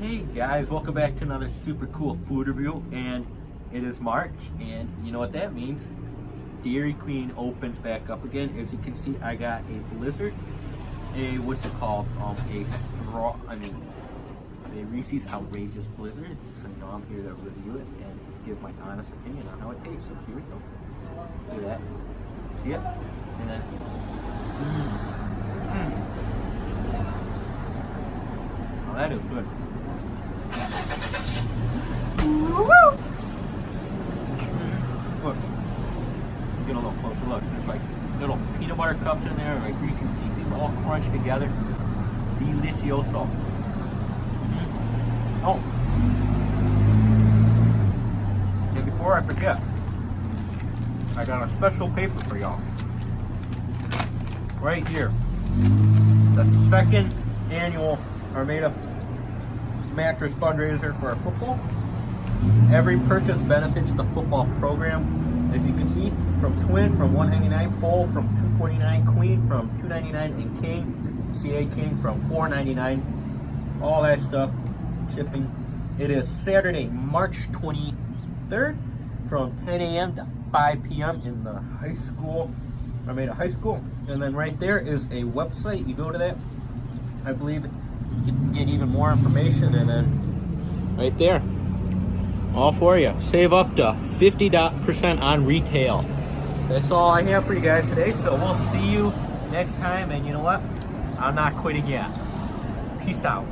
Hey guys, welcome back to another super cool food review, and it is March, and you know what that means. Dairy Queen opens back up again. As you can see, I got a Blizzard, what's it called? A Reese's Outrageous Blizzard. So you know I'm here to review it and give my honest opinion on how it tastes. So here we go. Look at that. See it? And then, Oh, that is good. Look, get a little closer look. There's like little peanut butter cups in there, like Reese's Pieces, all crunched together. Delicioso. Oh, and before I forget, I got a special paper for y'all. Right here. The second annual Armada mattress fundraiser for football. Every purchase benefits the football program. As you can see, from twin, from $199, full from $249, queen from $299, and king, CA king from $499. All that stuff, shipping. It is Saturday, March 23rd, from 10 a.m. to 5 p.m. in the high school, Armada High School. And then right there is a website. You go to that, I believe, you can get even more information, and then right there, all for you. Save up to 50% on retail. That's all I have for you guys today, so we'll see you next time. And you know what? I'm not quitting yet. Peace out.